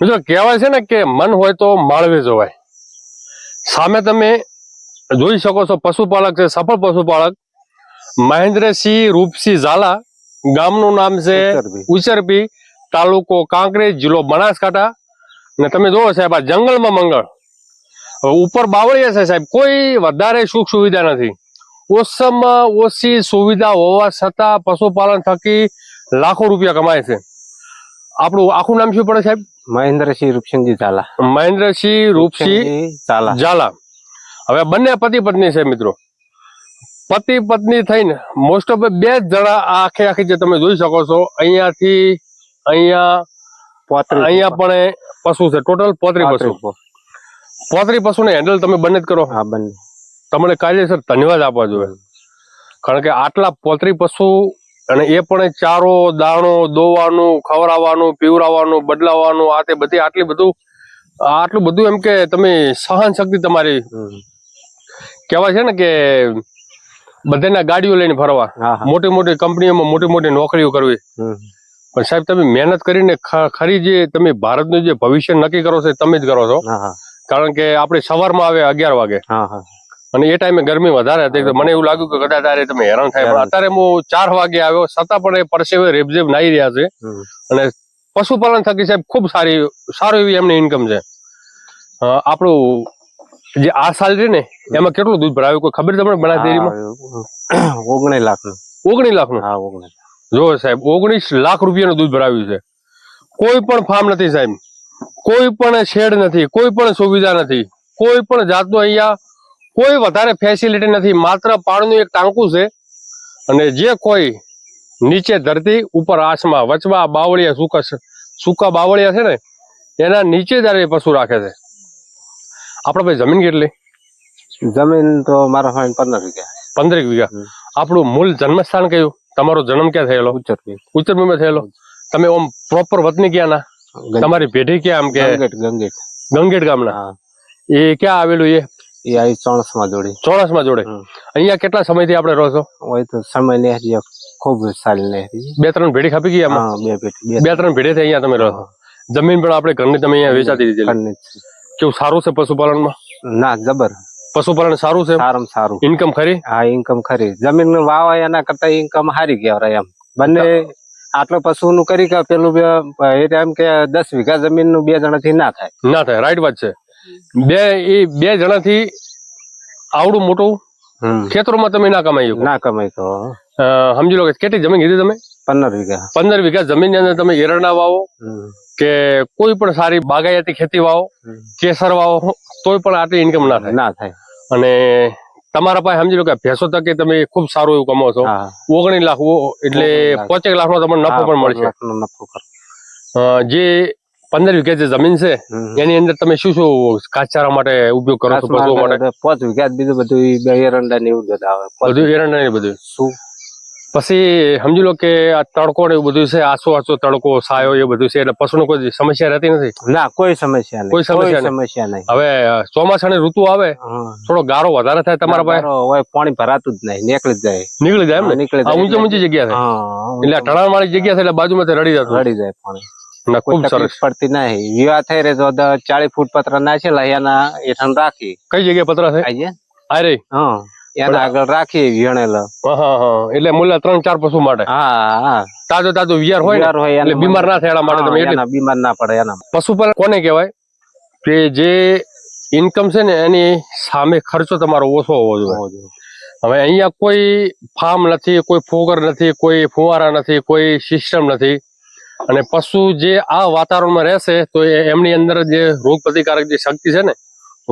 મિત્રો કહેવાય છે ને કે મન હોય તો માળવે જોવાય. સામે તમે જોઈ શકો છો પશુપાલક છે, સફળ પશુપાલક મહેન્દ્રસિંહ રૂપસિંહ ઝાલા. ગામનું નામ છે ઉચરપી, તાલુકો કાંકરેજ, જિલ્લો બનાસકાંઠા. અને તમે જોવો સાહેબ આ જંગલમાં મંગળ, ઉપર બાવળિયા છે સાહેબ, કોઈ વધારે સુખ સુવિધા નથી. ઓછામાં ઓછી સુવિધા હોવા છતાં પશુપાલન થકી લાખો રૂપિયા કમાય છે. આપણું આખું નામ શું પડે સાહેબ? મહેન્દ્રસિંહ રૂપસિંહજી ઝાલા. મહેન્દ્રસિંહ રૂપસિંહ ઝાલા. હવે બંને પતિ પત્ની છે મિત્રો. પતિ પત્ની થઈને મોસ્ટ ઓફ 2 જણા આખી જે તમે જોઈ શકો છો, અહીંયાથી અહીંયા પણ પશુ છે. ટોટલ 35 પશુને હેન્ડલ તમે બંને જ કરો. હા, બંને. તમને કાયદેસર ધન્યવાદ આપવા જોઈએ, કારણ કે આટલા 35 પશુ, અને એ પણ ચારો દાણો દોવાનું, ખવડાવવાનું, પીવડાવવાનું, બદલાવવાનું, આ તે બધી આટલું બધું એમ કે તમે સહન શક્તિ તમારી. કહેવાય છે ને કે બધાના ગાડીઓ લઈને ફરવા, મોટી મોટી કંપનીઓમાં મોટી મોટી નોકરીઓ કરવી, પણ સાહેબ તમે મહેનત કરીને ખરી જે તમે ભારતનું જે ભવિષ્ય નક્કી કરો છો તમે જ કરો છો. કારણ કે આપણે સવારમાં આવે 11 વાગે, અને એ ટાઈમે ગરમી વધારે હતી. મને એવું લાગ્યું કે કદાચ તમે હેરાન થાય, પણ અત્યારે હું 4 વાગે આવ્યો, છતાં પણ એ પરસેવે રેબઝેબ નાહી રહ્યા છે. અને પશુપાલન થકી સાહેબ ખૂબ સારું એવી એમની ઇન્કમ છે. આપણું જે આ સાલ છે ને એમાં કેટલું દૂધ ભરાયું કોઈ ખબર તમને? બનાસ ડેરીમાં 19 લાખનું. 19 લાખનું? જો સાહેબ 19 લાખ રૂપિયાનું દૂધ ભરાવ્યું છે. કોઈ પણ ફાર્મ નથી સાહેબ, કોઈ પણ શેડ નથી, કોઈ પણ સુવિધા નથી, કોઈ પણ જાતનું અહીંયા કોઈ વધારે ફેસિલિટી નથી. માત્ર પાણીનું એક ટાંકું છે, અને જે કોઈ નીચે ધરતી ઉપર આસમાં વચમાં બાવળિયા, સૂકા બાવળિયા છે ને એના નીચે જ પશુ રાખે છે. આપડે ભાઈ જમીન કેટલી? જમીન તો મારા 15 વીઘા. 15 વીઘા. આપણું મૂળ જન્મસ્થાન કયું? તમારો જન્મ ક્યાં થયેલો? ઉચરપીમાં થયેલો. તમે ઓમ પ્રોપર વતની ક્યાં ના? તમારી પેઢી ક્યાં? આમ કે ગંગેટ ગામના. એ ક્યાં આવેલું? એ અહીં ચોણસમાં જોડે. ચોણસમાં જોડે. અહીંયા કેટલા સમયથી આપણે રહો છો? સમય ને ખૂબ સારી ને 2-3 ભેડી ખાપી ગઈ આમાં? 2-3 ભેડી થઈ અહીંયા તમે રહો છો. જમીન પણ આપણે ઘરની તમે અહીંયા વેચાતી દીધેલી. કેવું સારું છે પશુપાલનમાં? ના, જબર. પશુપાલન સારું છે? સારું. ઇન્કમ ખરી? હા, ઇન્કમ ખરી. જમીન વાવાય એના કરતા ઇન્કમ સારી કહેવાય એમ. બંને આટલો પશુ નું કરી કે પેલું એમ કે 10 વીઘા જમીન નું 2 જણાથી ના થાય. રાઈટ વાત છે. 2 જણાથી આવડું મોટું ખેતરોમાં તમે ના કમાઈ તો સમજી લો કે કેટલી જમીન કીધી તમે? 15 વીઘા. 15 વીઘા જમીન ની અંદર તમે એરંડા વાવો કે કોઈ પણ સારી બાગાયતી ખેતી વાવો, કેસર વાવો, તોય પણ આટલી ઇન્કમ ના થાય. અને તમારા પાસે સમજી લો કે ભેંસો તકે તમે ખૂબ સારું એવું કમાવો છો. 19 લાખ એટલે 5 લાખ નો તમને નફો પણ મળશે. જે 15 વીઘા જે જમીન છે એની અંદર તમે શું ઘાસચારા માટે ઉપયોગ કરો છો? પશુઓ માટે 5 વીઘા બીજું બધું એરંડા ને એવું આવે. બધું એરંડા ને બધું. પછી સમજી લો કે આ તડકો ને એવું બધું છે, આસો તડકો, સાયો એ બધું છે, એટલે પશુને કોઈ સમસ્યા રહેતી નથી? ના, કોઈ સમસ્યા નહીં. હવે ચોમાસાની ઋતુ આવે, થોડો ગારો વધારે થાય તમારા પાસે? પાણી ભરાતું જ નહીં, નીકળી જાય એમ ને? ઊંચી જગ્યા છે એટલે ઢળાણ વાળી જગ્યા છે, એટલે બાજુમાં રડી જાય પાણી. ખૂબ સરસ. પડતી નહીં. વિવાહ થઈ રહે તો 40 ફૂટ પતરા નાખેલા એના હેઠળ રાખી. કઈ જગ્યાએ પતરા છે? એના આગળ રાખી વિહણેલા. એટલે મૂલ્ય 3-4 પશુ માટે. તાજો વિયાર હોય એટલે બીમાર ના થાય એના માટે તમે બીમાર ના પડે એના. પશુપાલન કોને કહેવાય કે જે ઇન્કમ છે ને એની સામે ખર્ચો તમારો ઓછો હોવો જોઈએ. હવે અહીંયા કોઈ ફાર્મ નથી, કોઈ ફોગર નથી, કોઈ ફુવારા નથી, કોઈ સિસ્ટમ નથી. અને પશુ જે આ વાતાવરણમાં રહેશે તો એમની અંદર જે રોગ પ્રતિકારક જે શક્તિ છે ને,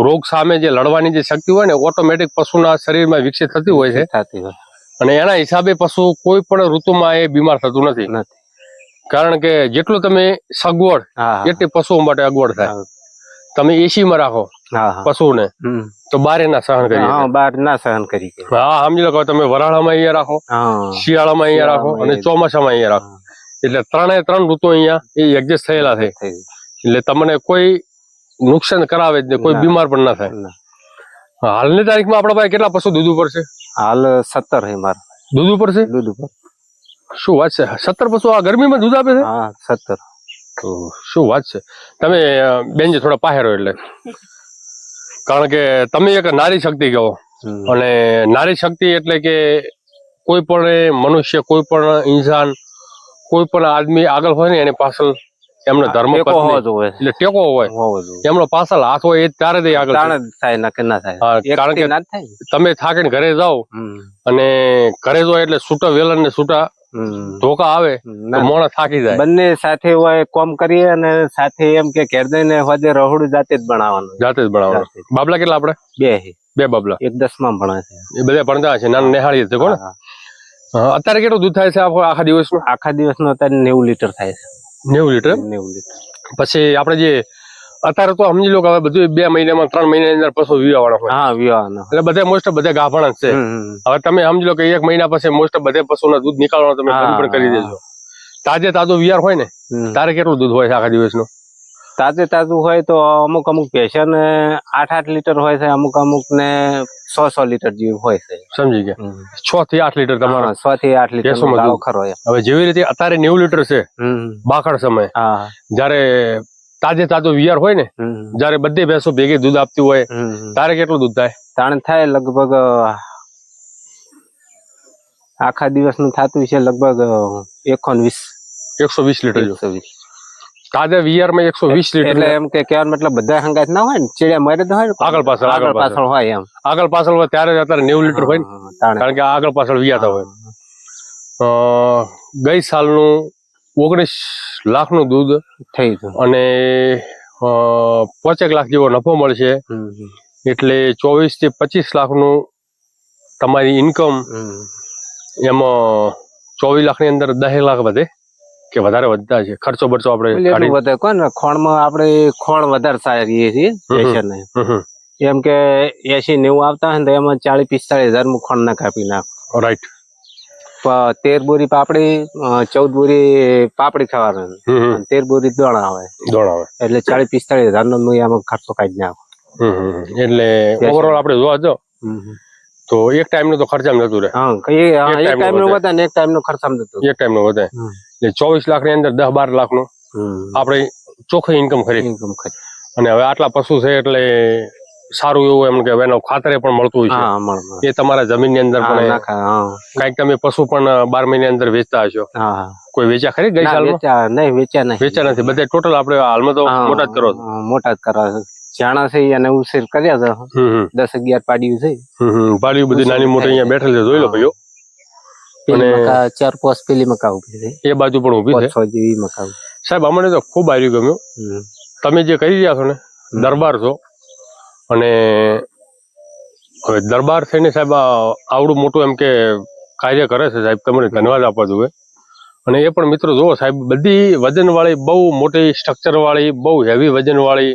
રોગ સામે જે લડવાની જે શક્તિ હોય ને, ઓટોમેટિક પશુના શરીરમાં વિકસિત થતી હોય છે. અને એના હિસાબે પશુ કોઈ પણ ઋતુમાં એ બીમાર થતું નથી. કારણ કે જેટલું તમે સગવડ એટલી પશુઓ માટે અગવડ થાય. તમે એસી માં રાખો પશુને તો બહાર ના સહન કરી. સમજી લો તમે વરાળામાં અહીંયા રાખો, શિયાળામાં અહીંયા રાખો, અને ચોમાસામાં અહીંયા રાખો. એટલે 3 ઋતુ અહીંયા એ એડજસ્ટ થયેલા છે. એટલે તમને કોઈ નુકસાન કરાવે જ નહીં, કોઈ બીમાર પણ ના થાય. હાલની તારીખમાં આપણા પાસે કેટલા પશુ દૂધ ઉપર છે? હાલ 17 છે મારા. દૂધ ઉપર છે? શું વાત છે? 17 પશુ આ ગરમીમાં દૂધ આપે છે? 17. શું વાત છે. તમે બેનજી થોડા પાહેરો એટલે, કારણ કે તમે એક નારી શક્તિ કહો, અને નારી શક્તિ એટલે કે કોઈ પણ મનુષ્ય, કોઈ પણ ઇન્સાન, કોઈ પણ આદમી આગળ હોય ને એની પાછળ એમનો ધર્મ ટેકો હોવો જોઈએ. એટલે ટેકો હોય, હોવો જોઈએ. એમનો પાછળ હાથ હોય એ ત્યારે જ એ આગળ તાણ જ થાય, નકે ના થાય. હા, કારણ એકથી કે ના જ થાય. તમે થાકીને ઘરે જાઓ હમ. અને ઘરે જો એટલે છૂટા વેલણ ને છૂટા હમ. ધોકા આવે ના. તો મોણા થાકી જાય. બંને સાથે હોય કોમ કરીએ અને સાથે એમ કે ઘેર જઈને હોદે રહોડું જાતે જ બનાવવાનું. જાતે જ બનાવવાનું. જાતે જ. બાબલા કેટલા આપણે? બે બાબલા. એક 10માં ભણે છે. એ બધા ભણતા છે, નાના નિહાળી છે કોણ? હા. અત્યારે કેટલું દૂધ થાય છે આખા દિવસનું? આખા દિવસનું અત્યારે 90 લીટર થાય છે. 90 લીટર. 90 લીટર. પછી આપણે જે અત્યારે તો સમજી લો કે હવે બધું 2 મહિનામાં 3 મહિનાની અંદર પશુ વિવાવાના હોય. હા, વિવાહનો. એટલે બધા મોસ્ટ બધા ગાભણ જ છે. હવે તમે સમજી લો કે 1 મહિના પછી મોસ્ટ બધે પશુના દૂધ નીકાળવાનું તમે બંધ પણ કરી દેજો. તાજો વિયાર હોય ને તારે કેટલું દૂધ હોય છે આખા દિવસનું? તાજું હોય તો અમુક ભેંસો ને 8 લીટર હોય છે, અમુક ને 100 લીટર જેવું હોય છે. સમજી ગયા. 6 થી 8 લીટર તમારો 6 થી 8 લીટર નો ગાળો ખરો. હવે જેવી રીતે અત્યારે 90 લીટર છે બાખડ સમય, જયારે તાજો વિયાર હોય ને, જયારે બધી ભેંસો ભેગી દૂધ આપતી હોય, તારે કેટલું દૂધ થાય? તાણે થાય લગભગ આખા દિવસનું થતું છે લગભગ 120 લીટર. તાજા વિયારમાં 120 લીટર. એટલે એમ કે કહેવાનો મતલબ બધા હંગાત ના હોય ને, ચીડિયા મરે તો હોય ને, આગળ પાછળ હોય એમ. આગળ પાછળ હોય ત્યારે અત્યારે 90 લીટર હોય ને, કારણ કે આગળ પાછળ વિયાતા હોય. ગઈ સાલનું 19 લાખનું દૂધ થઈ ગયું અને 5 લાખ જેવો નફો મળશે, એટલે 24 થી 25 લાખનું તમારી ઇન્કમ. એમાં 24 લાખની અંદર 10 લાખ વધે કે વધારે વધતા છે? ખર્ચો બરચો આપણે વધે કોણ, ખોણમાં આપણે ખોણ વધારે સારીએ છીએ પેશનને. એમ કે 80-90 આવતા હોય ને તો એમાં 40-45 હજાર હું ખોણ ના કાપી નાખું. રાઈટ. 13 બોરી પાપડી, 14 બોરી પાપડી ખાવાનું, 13 બોરી દોણા આવે, એટલે 40-45 હજાર નો હું એમાં ખર્ચો કાઢી નાખું. એટલે ઓવરઓલ આપણે જોવા જો તો એક ટાઈમ નું તો ખર્ચા નતું રહે. એક ટાઈમ નું વધે ને એક ટાઈમ નું ખર્ચા નતું. એક ટાઈમ નું વધે એટલે 24 લાખ ની અંદર 10-12 લાખ નું આપણે ચોખ્ખી ઇન્કમ ખરી. અને હવે આટલા પશુ છે એટલે સારું એવું એમ કે એનો ખાતરે પણ મળતું હોય છે. એ તમારા જમીન ની અંદર પણ કઈક તમે પશુ પણ 12 મહિના અંદર વેચતા હશો. કોઈ વેચ્યા ખરી ગઈ સાલ? નહીં, વેચ્યા નથી. બધા ટોટલ આપણે હાલમાં તો મોટા જ કરો. મોટા જ કરો. જાણા છે એને ઉછેર કર્યા છે, 10-11 પાડ્યું છે. પાડ્યું બધી નાની મોટી અહીંયા બેઠેલ છે, જોઈ લો ભાઈઓ. અને 4-5 પેલી મકા ઉભી છે, એ બાજુ પણ ઉભી છે. 6 જેવી મકા. સાહેબ અમને તો ખૂબ આવ્યું ગમ્યું. તમે જે કરી રહ્યા છો ને, દરબાર છો, અને હવે દરબાર થઈને સાહેબ આવડું મોટું એમ કે કાર્ય કરે છે સાહેબ, તમને ધન્યવાદ આપવા જોઈએ. અને એ પણ મિત્રો જુઓ સાહેબ, બધી વજન વાળી, બહુ મોટી સ્ટ્રક્ચર વાળી, બહુ હેવી વજન વાળી,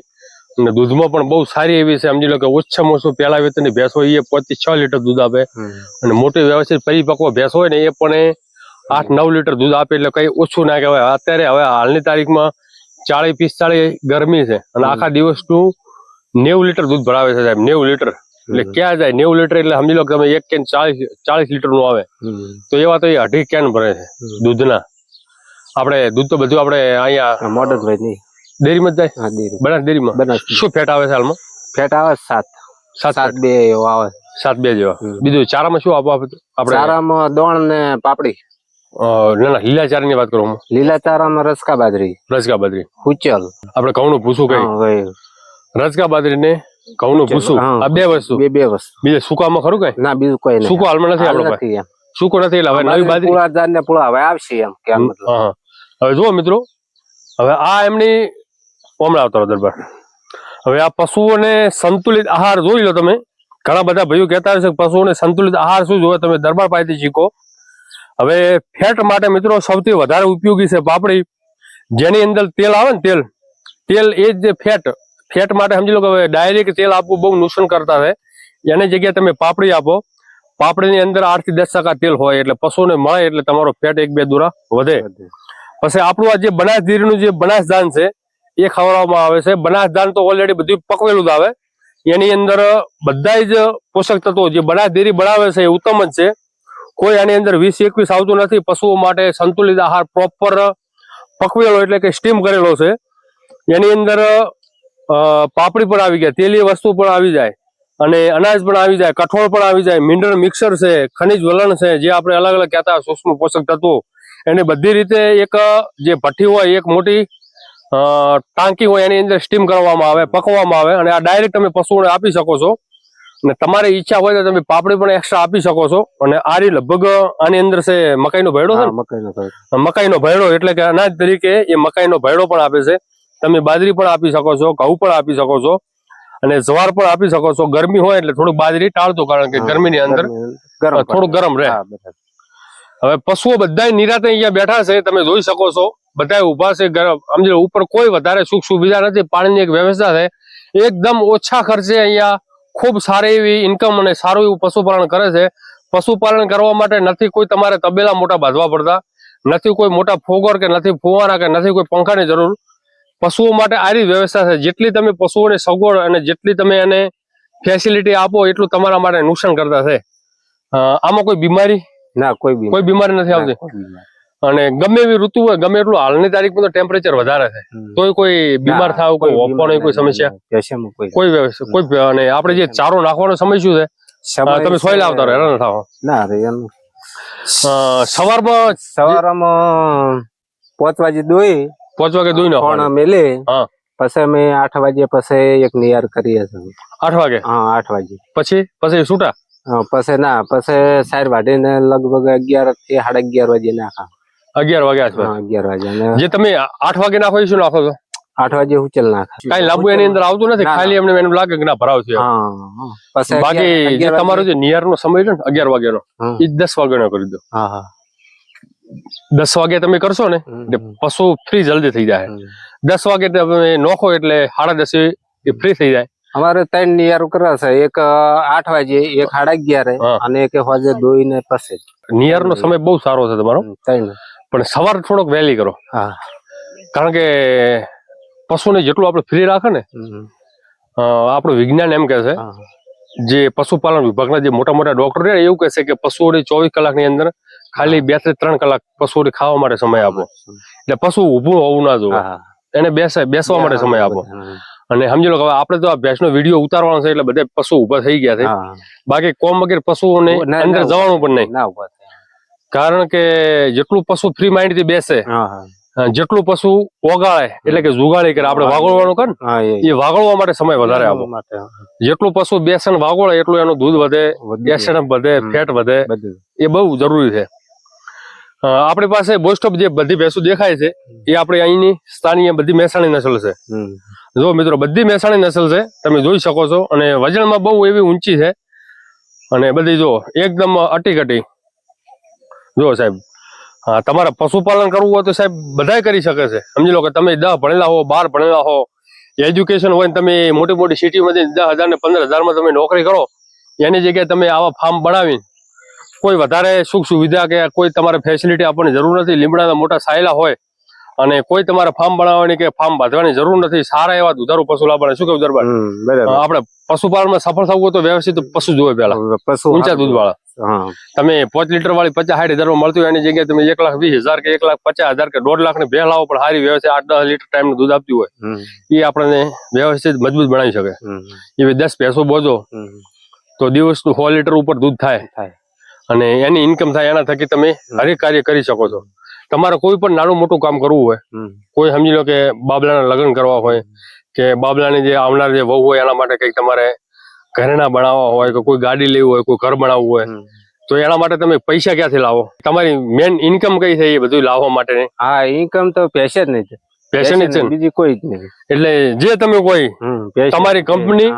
અને દૂધમાં પણ બહુ સારી એવી છે. સમજી લો કે ઓછામાં ઓછું પેલા વેતનની ભેંસ હોય એ 5 થી 6 લીટર દૂધ આપે, અને મોટી વ્યવસ્થિત પરિપક્વ ભેંસ હોય ને એ પણ 8-9 લીટર દૂધ આપે, એટલે કઈ ઓછું ના કહેવાય. અત્યારે હવે હાલની તારીખમાં 40-45 ગરમી છે અને આખા દિવસનું 90 લીટર દૂધ ભરાવે છે સાહેબ. 90 લીટર એટલે ક્યાં જાય? 90 લીટર એટલે સમજી લો કે તમે એક કેન 40 લીટર નું આવે, તો એવા તો એ 2.5 કેન ભરે છે દૂધના. આપણે દૂધ તો બધું આપણે અહીંયા મોડલભાઈ ડેરીમાં જ જાય. બનાસ ડેરીમાં શું ફેટ આવે છે હાલમાં? ફેટ આવે 7.2 એવો આવે. 7.2 જેવા. બીજું ચારામાં શું આપો આપણે? ચારામાં દોણ ને પાપડી. ના, લીલા ચારા ની વાત કરું. લીલા ચારામાં રસકા બાજરી, હુચલ. આપણે ઘઉં નું ભૂસું કઈ, રસકા બાજરી ને ઘઉં નું ભૂસું, આ બે વસ્તુ. બીજું સુકામાં ખરું કઈ? ના, બીજું કોઈ નહીં. સુકો હાલમાં નથી આપણે પાસે. સુકો નથી એટલે હવે નવી બાજરી હવે આવશે એમ કે. હવે જુઓ મિત્રો, હવે આ એમની હમણાં આવતો દરબાર. હવે આ પશુઓને સંતુલિત આહાર જોઈ લો તમે. ઘણા બધા ભાઈઓ કહેતા હશે કે પશુઓને સંતુલિત આહાર શું જોવે, તમે દરબાર પાસેથી શીખો. હવે ફેટ માટે મિત્રો સૌથી વધારે ઉપયોગી છે પાપડી, જેની અંદર તેલ આવે ને, તેલ એ જ ફેટ માટે સમજી લો કે હવે ડાયરેક્ટ તેલ આપવું બહુ નુકસાન કરતા છે. એની જગ્યાએ તમે પાપડી આપો. પાપડીની અંદર 8 થી 10% તેલ હોય, એટલે પશુને મળે એટલે તમારો ફેટ 1-2 દુરા વધે. પછી આપણું આ જે બનાસ ડેરીનું જે બનાસ ધાન છે એ ખવડાવવામાં આવે છે. બનાસ ધાન તો ઓલરેડી બધું પકવેલું જ આવે. એની અંદર બધા જ પોષક તત્વો જે બનાસ ડેરી બનાવે છે એ ઉત્તમ જ છે. કોઈ આની અંદર 20-21 આવતું નથી. પશુઓ માટે સંતુલિત આહાર પ્રોપર પકવેલો એટલે કે સ્ટીમ કરેલો છે. એની અંદર પાપડી પણ આવી જાય, તેલી વસ્તુ પણ આવી જાય, અને અનાજ પણ આવી જાય, કઠોળ પણ આવી જાય, મિનરલ મિક્સર છે, ખનિજ વલણ છે, જે આપણે અલગ અલગ કહેતા સૂક્ષ્મ પોષક તત્વો, એની બધી રીતે એક જે ભઠ્ઠી હોય, એક મોટી ટાંકી હોય, એની અંદર સ્ટીમ કરવામાં આવે, પકવામાં આવે, અને આ ડાયરેક્ટ તમે પશુઓને આપી શકો છો. અને તમારી ઈચ્છા હોય તો તમે પાપડી પણ એક્સ્ટ્રા આપી શકો છો. અને આ રી લગભગ આની અંદર છે મકાઈનો ભેડો છે, મકાઈનો ભેડો એટલે કે અનાજ તરીકે એ મકાઈનો ભેડો પણ આપે છે. તમે બાજરી પણ આપી શકો છો, ઘઉં પણ આપી શકો છો, અને જવાર પણ આપી શકો છો. ગરમી હોય એટલે થોડુંક બાજરી ટાળતો, કારણ કે ગરમીની અંદર થોડું ગરમ રહે. હવે પશુઓ બધા નિરાતે અહીંયા બેઠા છે, તમે જોઈ શકો છો, બધા ઉભા છે. સમજો ઉપર કોઈ વધારે સુખ સુવિધા નથી, પાણીની એક વ્યવસ્થા છે. એકદમ ઓછા ખર્ચે અહીંયા ખૂબ સારી એવી ઇન્કમ અને સારું એવું પશુપાલન કરે છે. પશુપાલન કરવા માટે નથી કોઈ તમારે તબેલા મોટા બાંધવા પડતા, નથી કોઈ મોટા ફોગર કે નથી ફુવારા કે નથી કોઈ પંખાની જરૂર. પશુઓ માટે આરી વ્યવસ્થા છે. જેટલી તમે પશુઓને સગવડ અને જેટલી તમે એને ફેસિલિટી આપો, એટલું તમારા માટે નુકસાન કરતા છે. આમાં કોઈ બીમારી કોઈ બીમારી નથી આવતી. અને ગમે એવી ઋતુ હોય, ગમે એટલું હાલની તારીખમાં તો ટેમ્પરેચર વધારે છે, તોય કોઈ બીમાર થાવ, કોઈ ઓપવાની કોઈ સમસ્યા, કોઈ વ્યવસ્થા, કોઈ. અને આપણે જે ચારો નાખવાનો સમય શું છે, તમે સોય લાવતા રહો, હેરાન થાવ. સવારમાં 5 વાગે દોઈ, 5 વાગે દોઈ નાખો મેલે. પછી અમે 8 વાગે પછી એક નિયાર કરીએ છીએ. 8 વાગે? હા, 8 વાગે પછી છૂટા? પછી ના, પછી 4 વાઢીને લગભગ 11 થી 11:30 વાગે નાખા. 11 વાગે આસપાસ? 11 વાગે. જે તમે 8 વાગે નાખો, શું નાખો છો? 8 વાગે ઉચલ નાખા. કઈ લાંબુ એની અંદર આવતું નથી, ખાલી એમને એમ લાગે કે ના ભરાવ છે. બાકી જે તમારો જે નિયાર નો સમય છે ને 11 વાગ્યાનો, એ 10 વાગ્યાનો કરી દો. 10 વાગે તમે કરશો ને, પશુ ફ્રી જલ્દી થઈ જાય. 10 વાગે તમે નોખો એટલે 10:30 એ ફ્રી થઈ જાય. અમારે 3 નિયાર કરે છે, એક 8 વાગે, એક 11:30 અને એક વાગે દોઈને પછી. નિયાર નો સમય બહુ સારો છે તમારો, પણ સવાર થોડોક વહેલી કરો. કારણ કે પશુને જેટલું આપણે ફ્રી રાખે ને, આપણું વિજ્ઞાન એમ કે છે, જે પશુપાલન વિભાગના જે મોટા મોટા ડોક્ટર છે, એવું કહે છે કે પશુઓને 24 કલાકની અંદર ખાલી 2 થી 3 કલાક પશુઓને ખાવા માટે સમય આપો. એટલે પશુ ઊભું હોવું ના જોઈએ, એને બેસવા માટે સમય આપો. અને સમજી લો કે આપણે તો આ ભેંસનો વિડીયો ઉતારવાનો છે, એટલે બધા પશુ ઉભા થઈ ગયા છે. બાકી કોમ વગેરે પશુઓને અંદર જવાનું પણ નહીં, કારણ કે જેટલું પશુ ફ્રી માઇન્ડ થી બેસે, જેટલું પશુ ઓગાળે એટલે કે જુગાળી કરે, આપણે વાગોળવાનું કરે ને, એ વાગોળવા માટે સમય વધારે આપો. જેટલું પશુ બેસે ને વાગોળે, એટલું એનું દૂધ વધે, એસિડ વધે, ફેટ વધે, એ બહુ જરૂરી છે. આપણી પાસે મોસ્ટ ઓફ જે બધી ભેંસો દેખાય છે, એ આપણે અહીંની સ્થાનીય બધી મહેસાણી નસલ છે. જો મિત્રો, બધી મહેસાણી નસલ છે, તમે જોઈ શકો છો. અને વજનમાં બહુ એવી ઊંચી છે, અને બધી જો એકદમ અટીકટી. જો સાહેબ, તમારે પશુપાલન કરવું હોય તો સાહેબ બધાય કરી શકે છે. સમજી લો કે તમે 10 ભણેલા હો, 12 ભણેલા હો, એજ્યુકેશન હોય, તમે મોટી મોટી સિટીમાં 10,000 ને 15,000 તમે નોકરી કરો, એની જગ્યાએ તમે આવા ફાર્મ બનાવી, કોઈ વધારે સુખ સુવિધા કે કોઈ તમારે ફેસિલિટી આપવાની જરૂર નથી. લીમડાના મોટા સાયલા હોય, અને કોઈ તમારે ફાર્મ બનાવવાની કે ફાર્મ બાંધવાની જરૂર નથી. સારા એવા દુધારું પશુ લાવવાના. શું કહ્યું દરબાર? આપણે પશુપાલનમાં સફળ થવું હોય તો વ્યવસ્થિત પશુ જોવે પેલા, ઊંચા દૂધ વાળા. તમે 5 લીટર વાળી 50-60 હજાર મળતી હોય, એની જગ્યાએ તમે 1,20,000 કે 1,50,000 કે 1.5 લાખ ની ભેં લાવો, પણ સારી વ્યવસ્થિત 8-10 લીટર ટાઈમ દૂધ આપતી હોય, એ આપણને વ્યવસ્થિત મજબૂત બનાવી શકે. એવી 10 ભેંસો બોજો તો દિવસનું 100 લીટર ઉપર દૂધ થાય, અને એની ઇન્કમ થાય. એના થકી તમે હરેક કાર્ય કરી શકો છો. તમારે કોઈ પણ નાનું મોટું કામ કરવું હોય, કોઈ સમજી લો કે બાબલાના લગ્ન કરવા હોય, કે બાબલાની જે આવનાર જે વહુ હોય, એના માટે કંઈક તમારે ઘરેણા બનાવવા હોય, કે કોઈ ગાડી લેવી હોય, કોઈ ઘર બનાવવું હોય, તો એના માટે તમે પૈસા ક્યાંથી લાવો? તમારી મેન ઇન્કમ કઈ છે એ બધું લાવવા માટે? હા, ઇન્કમ તો પૈસા જ નહીં, પેશન જ છે, બીજી કોઈ જ નહીં. એટલે જે તમે કોઈ તમારી કંપની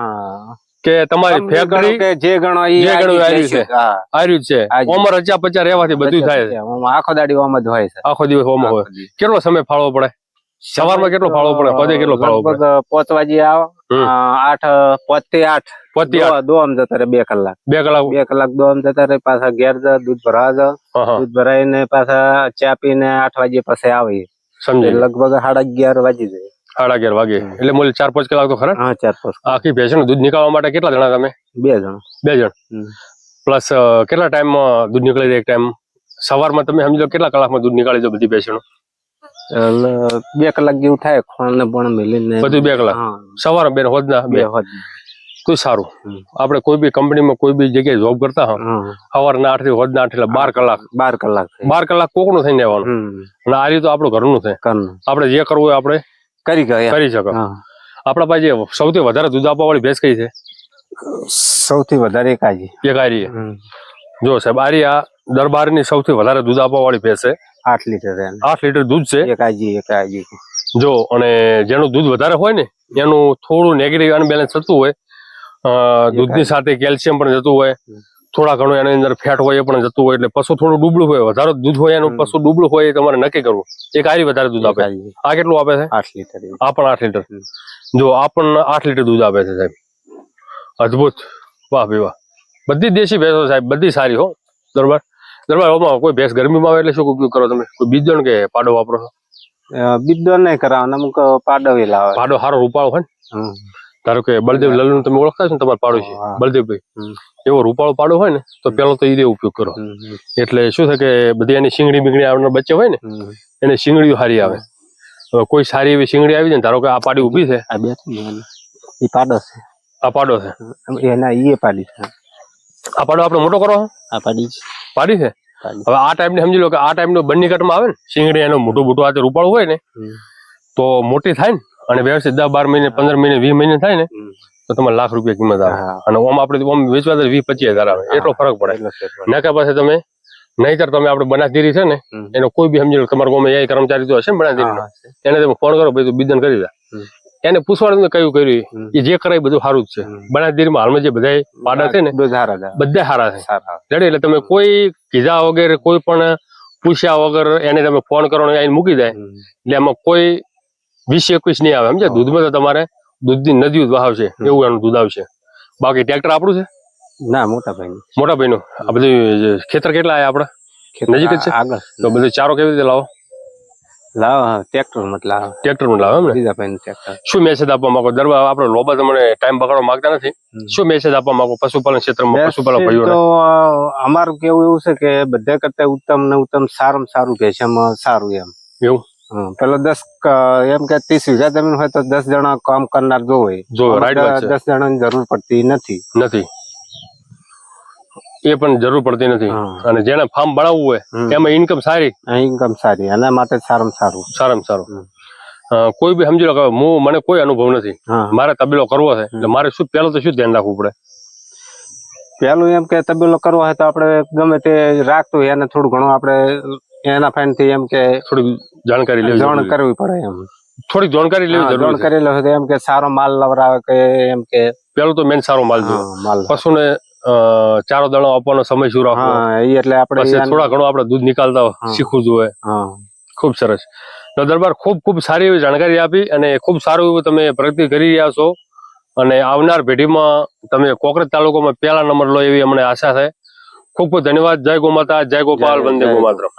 કે તમારી ફેક્ટરી કે જે ગણો આર્યું છે, ઓમર 50-50 રહેવાથી બધું થાય છે. આખો દાડી ઓમ જ હોય છે, આખો દિવસ ઓમ હોય. કેટલો સમય ફાળવો પડે? સવારમાં કેટલો ફાળવો પડે? પદે કેટલો ફાળવો પડે? 5 વાગે આવો, 5 થી 8 દોમ જતા રહે 2 કલાક. 2 કલાક દોમ જતા રહે, પાછા ઘેર જા, દૂધ ભરાવા જાવ, દૂધ ભરાઈને પાછા ચા પીને 8 વાગે પછી આવી. સમજી, લગભગ 11:30 વાગી જાય. 11:30 વાગે એટલે મૂળ 4-5 કલાક તો ખરા. હા, 4-5. આખી ભેંસનું દૂધ નીકળવા માટે કેટલા જણા તમે? 2 જણ. 2 જણ પ્લસ કેટલા ટાઈમમાં દૂધ નીકળી જાય? એક ટાઈમ સવારમાં તમે સમજી લો કેટલા કલાકમાં દૂધ નીકાળી દો બધી ભેંસનું? એટલે 2 કલાક જેવું થાય ખોણ ને પણ મેલીને બધું 2 કલાક સવારે બે હોદના બે તો સારું. આપણે કોઈ બી કંપનીમાં કોઈ બી જગ્યાએ જોબ કરતા હો સવારના 8 થી હોદના 8 એટલે 12 કલાક કોકનું થઈને આવવાનું અને આ રીતે આપણું ઘરનું છે. આપણે જે કરવું હોય આપણે કરી શકો. આપણા પાસે સૌથી વધારે દૂધ આપવા વાળી ભેંસ કઈ છે? સૌથી વધારે એક આરી. જો સાહેબ આ દરબારની સૌથી વધારે દૂધ આપવા વાળી ભેંસ છે. 8 લીટર 8 લીટર દૂધ છે. એક આજી જો અને જેનું દૂધ વધારે હોય ને એનું થોડું નેગેટિવ અનબેલેન્સ થતું હોય, દૂધની સાથે કેલ્શિયમ પણ જતું હોય, થોડા ઘણું એની અંદર ફેટ હોય એ પણ જતું હોય, એટલે પશુ થોડું ડૂબળું હોય, વધારે દૂધ હોય એનું પશુ ડૂબળું હોય એ તમારે નક્કી કરવું. એક આરી વધારે દૂધ આપે. આ કેટલું આપે છે? 8 લીટર. આ પણ 8 લીટર. જો આ પણ 8 લીટર દૂધ આપે છે સાહેબ. અદભુત. વાહ ભાઈ વાહ. બધી દેશી ભેંસો સાહેબ, બધી સારી હો. દરબાર કોઈ ભેંસ ગરમીમાં આવે એટલે શું ઉપયોગ કરો તમે? કોઈ બીજણ કે પાડો વાપરો છો? બીજો નહીં કરાવવાનો, અમુક પાડો લાવે. પાડો સારો રૂપાળો હોય ને, ધારો કે બળદેવ લલ્લુ તમે ઓળખતા છો ને, તમારા પાડોશી બળદેવભાઈ, એવો રૂપાળો પાડો હોય ને તો પેલો તો એ ઉપયોગ કરો. એટલે શું છે કે બધી એની શીંગડી બીંગડી આવનાર બચ્ચે હોય ને એને શીંગડીઓ સારી આવે. કોઈ સારી એવી શીંગડી આવી જાય, ધારો કે આ પાડી ઉભી છે, એ પાડો છે. આ પાડો છે એના એ પાડી છે. આ પાડો આપણે મોટો કરો? આ પાડી છે. હવે આ ટાઈપ ને સમજી લો કે આ ટાઈપ નું બંને કટમાં આવે ને શીંગડી, એનું મોટું મોટું આ રૂપાળું હોય ને તો મોટી થાય ને અને વ્યવસ્થિત 10, 12 મહિને, 15 મહિને, 20 મહિને થાય ને તો તમારે લાખ રૂપિયા કિંમત આવે. અને ઓમ આપણે ઓમ વેચવા 20-25 હજાર આવે. એટલો ફરક પડે. નાકા પાસે તમે નહીતર તમે આપણે બનાસડેરી છે ને એનો કોઈ બી સમજી લો તમારા ગામમાં એ કર્મચારી તો હશે ને બનાસડેરીનો, એને તમે ફોન કરો ભાઈ તું બીજન કરી દે, એને પૂછવાનું કયું કર્યું, એ જે કરાય બધું સારું જ છે. બનાસડેરીમાં હાલમાં જે બધા પાડા છે ને બધા સારા છે. એટલે તમે કોઈ કીધા વગર, કોઈ પણ પૂછ્યા વગર એને તમે ફોન કરો ને એને મૂકી જાય એટલે એમાં કોઈ 20-21 નહીં આવે. સમજ્યા? દૂધમાં તો તમારે દૂધની નદી વહાવશે એવું એનું દૂધ આવશે. બાકી ટ્રેક્ટર આપણું છે? ના, મોટા ભાઈનું. આ બધું ખેતર કેટલા આયા આપડા નજીક જ છે? તો બધું ચારો કેવી રીતે લાવો? ટ્રેક્ટર માં લાવો એમ ને? શું મેસેજ આપવા માંગો? દરબાર આપણે લોબા તમને ટાઈમ બગાડવા માંગતા નથી. શું મેસેજ આપવા માંગો પશુપાલન ક્ષેત્રમાં પશુપાલન ભાઈઓને? અમારું કેવું એવું છે કે બધા કરતા ઉત્તમ ને ઉત્તમ સારામાં સારું ભેંસમાં સારું એમ. એવું? પેલો 10 એમ કે 30 વીઘા જમીન હોય તો 10 જણા કામ કરનાર જોવે. 10 જણાની જરૂર પડતી નથી. એ પણ જરૂર પડતી નથી. અને જેને ફાર્મ બનાવવું હોય એમાં ઇન્કમ સારી, એના માટે સારામાં સારું. કોઈ બી સમજી લો કે મને કોઈ અનુભવ નથી, મારે તબેલો કરવો છે, એટલે મારે શું પેલું તો શું ધ્યાન રાખવું પડે? પેલું એમ કે તબેલો કરવો હોય તો આપણે ગમે તે રાખતું એને થોડું ઘણું આપણે એના ફાઈન થી એમ કે થોડી જાણ કરવી પડે. એમ થોડીક જાણકારી લેવી એમ કે સારો માલ લવરાવે કે એમ કે પેલું તો મેન સારો માલ જોઈએ. પશુને ચારો દાણો આપવાનો સમય શું રાખવો, એટલે આપણે થોડા ઘણું આપણે દૂધ નીકાળતા શીખવું જોઈએ. ખૂબ સરસ. તો દરબાર ખૂબ સારી એવી જાણકારી આપી અને ખૂબ સારું એવું તમે પ્રગતિ કરી રહ્યા છો અને આવનાર પેઢીમાં તમે કોકરેજ તાલુકામાં 1લા નંબર લો એવી અમને આશા છે. ખૂબ ધન્યવાદ. જય ગૌ માતા, જય ગોપાલ, વંદે ગો માતરમ.